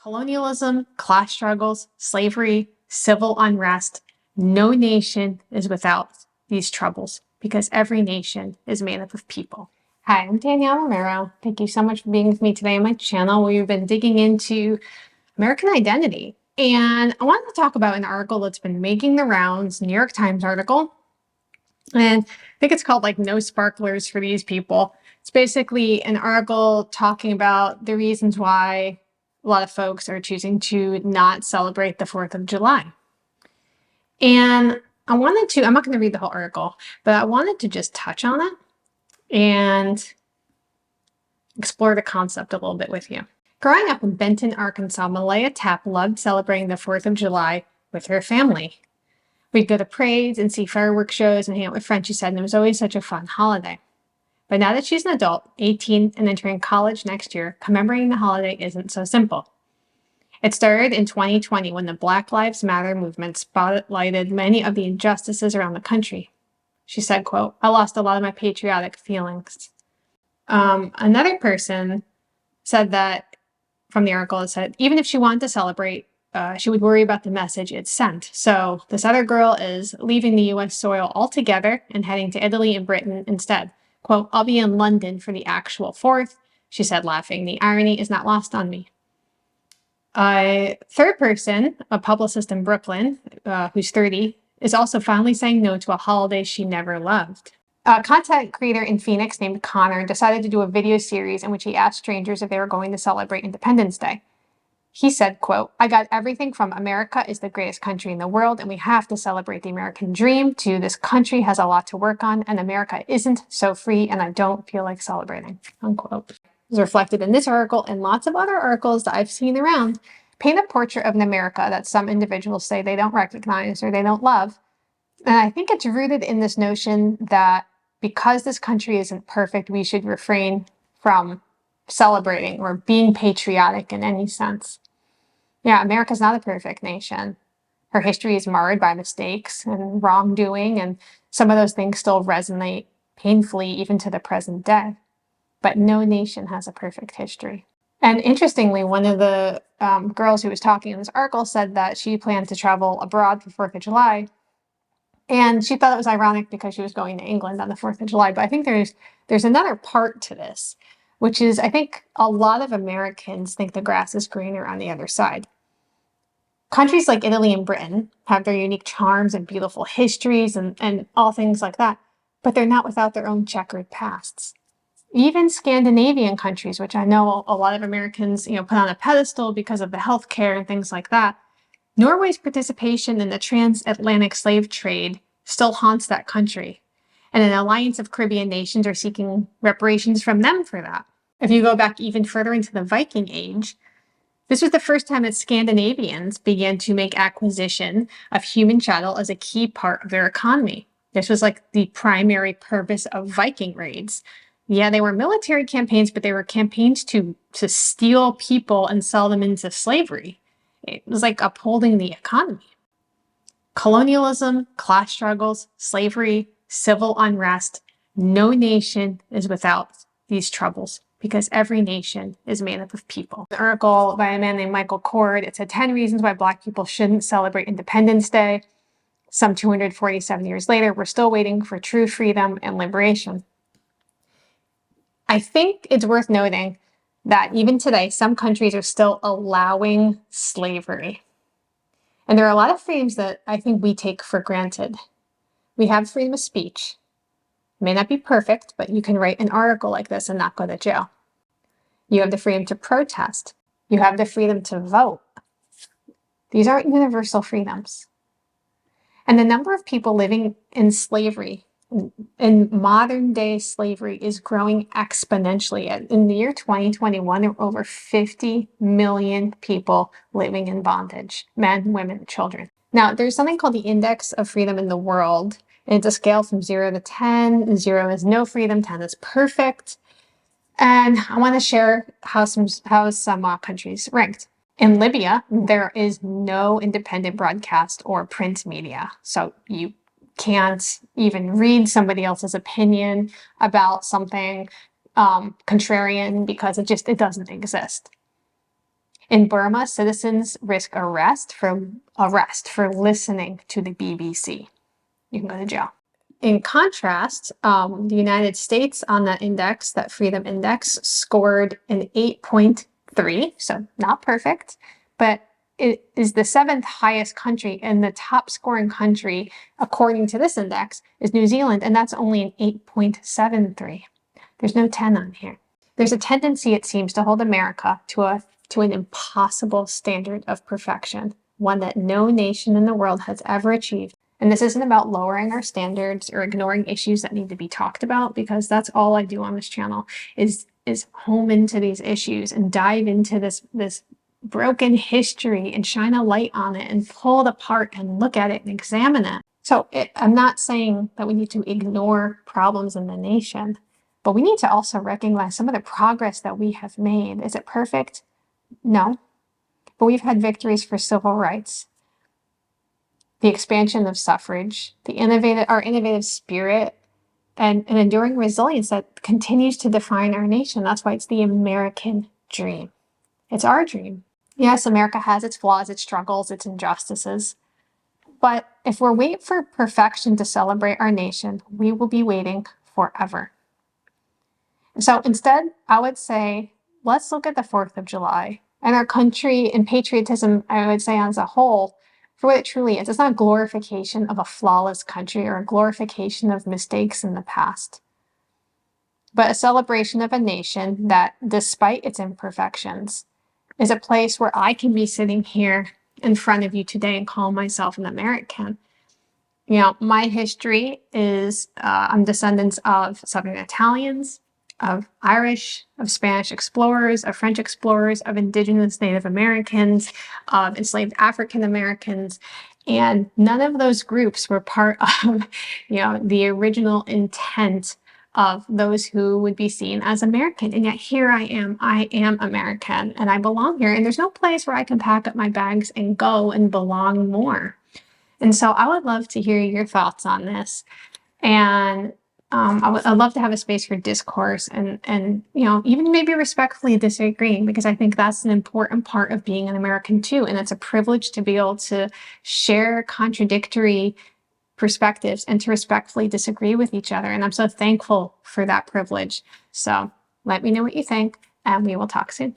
Colonialism, class struggles, slavery, civil unrest. No nation is without these troubles because every nation is made up of people. Hi, I'm Danielle Romero. Thank you so much for being with me today on my channel where we've been digging into American identity. And I wanted to talk about an article that's been making the rounds, New York Times article. And I think it's called like No Sparklers for These People. It's basically an article talking about the reasons why a lot of folks are choosing to not celebrate the 4th of July. And I'm not going to read the whole article, but I wanted to just touch on it and explore the concept a little bit with you. Growing up in Benton, Arkansas, Malaya Tapp loved celebrating the 4th of July with her family. We'd go to parades and see fireworks shows and hang out with friends, she said, and it was always such a fun holiday. But now that she's an adult, 18 and entering college next year, commemorating the holiday isn't so simple. It started in 2020 when the Black Lives Matter movement spotlighted many of the injustices around the country. She said, quote, "I lost a lot of my patriotic feelings." Another person said that, from the article, it said, even if she wanted to celebrate, she would worry about the message it sent. So this other girl is leaving the US soil altogether and heading to Italy and Britain instead. Quote, "I'll be in London for the actual 4th, she said, laughing. The irony is not lost on me. A third person, a publicist in Brooklyn, who's 30, is also finally saying no to a holiday she never loved. A content creator in Phoenix named Connor decided to do a video series in which he asked strangers if they were going to celebrate Independence Day. He said, quote, "I got everything from America is the greatest country in the world and we have to celebrate the American dream to this country has a lot to work on and America isn't so free and I don't feel like celebrating," unquote. Is reflected in this article and lots of other articles that I've seen around paint a portrait of an America that some individuals say they don't recognize or they don't love. And I think it's rooted in this notion that because this country isn't perfect, we should refrain from celebrating or being patriotic in any sense. Yeah, America's not a perfect nation. Her history is marred by mistakes and wrongdoing, and some of those things still resonate painfully even to the present day. But no nation has a perfect history. And interestingly, one of the girls who was talking in this article said that she planned to travel abroad for 4th of July. And she thought it was ironic because she was going to England on the 4th of July. But I think there's another part to this, which is I think a lot of Americans think the grass is greener on the other side. Countries like Italy and Britain have their unique charms and beautiful histories and all things like that, but they're not without their own checkered pasts. Even Scandinavian countries, which I know a lot of Americans, put on a pedestal because of the healthcare and things like that, Norway's participation in the transatlantic slave trade still haunts that country. And an alliance of Caribbean nations are seeking reparations from them for that. If you go back even further into the Viking Age, this was the first time that Scandinavians began to make acquisition of human chattel as a key part of their economy. This was like the primary purpose of Viking raids. Yeah, they were military campaigns, but they were campaigns to steal people and sell them into slavery. It was like upholding the economy. Colonialism, class struggles, slavery, civil unrest. No nation is without these troubles because every nation is made up of people. An article by a man named Michael Cord, it said 10 reasons why Black people shouldn't celebrate Independence Day. Some 247 years later, we're still waiting for true freedom and liberation. I think it's worth noting that even today, some countries are still allowing slavery. And there are a lot of freedoms that I think we take for granted. We have freedom of speech. It may not be perfect, but you can write an article like this and not go to jail. You have the freedom to protest. You have the freedom to vote. These aren't universal freedoms. And the number of people living in slavery, in modern day slavery, is growing exponentially. In the year 2021, there were over 50 million people living in bondage, men, women, children. Now, there's something called the Index of Freedom in the World, and it's a scale from 0 to 10. 0 is no freedom, 10 is perfect. And I want to share how some countries ranked. In Libya, there is no independent broadcast or print media. So you can't even read somebody else's opinion about something contrarian because it doesn't exist. In Burma, citizens risk arrest for listening to the BBC. You can go to jail. In contrast, the United States on that index, that freedom index, scored an 8.3, so not perfect, but it is the 7th highest country, and the top scoring country, according to this index, is New Zealand, and that's only an 8.73. There's no 10 on here. There's a tendency, it seems, to hold America to an impossible standard of perfection, one that no nation in the world has ever achieved. And this isn't about lowering our standards or ignoring issues that need to be talked about, because that's all I do on this channel is home into these issues and dive into this broken history and shine a light on it and pull it apart and look at it and examine it. So I'm not saying that we need to ignore problems in the nation, but we need to also recognize some of the progress that we have made. Is it perfect? No. But we've had victories for civil rights, the expansion of suffrage, our innovative spirit, and an enduring resilience that continues to define our nation. That's why it's the American dream. It's our dream. Yes, America has its flaws, its struggles, its injustices. But if we're waiting for perfection to celebrate our nation, we will be waiting forever. So instead, I would say, let's look at the 4th of July and our country and patriotism, I would say, as a whole, for what it truly is. It's not a glorification of a flawless country or a glorification of mistakes in the past, but a celebration of a nation that, despite its imperfections, is a place where I can be sitting here in front of you today and call myself an American. You know, my history is, I'm descendants of Southern Italians, of Irish, of Spanish explorers, of French explorers, of indigenous Native Americans, of enslaved African Americans. And none of those groups were part of, the original intent of those who would be seen as American. And yet here I am American, and I belong here. And there's no place where I can pack up my bags and go and belong more. And so I would love to hear your thoughts on this. And I'd love to have a space for discourse and even maybe respectfully disagreeing, because I think that's an important part of being an American too. And it's a privilege to be able to share contradictory perspectives and to respectfully disagree with each other. And I'm so thankful for that privilege. So let me know what you think, and we will talk soon.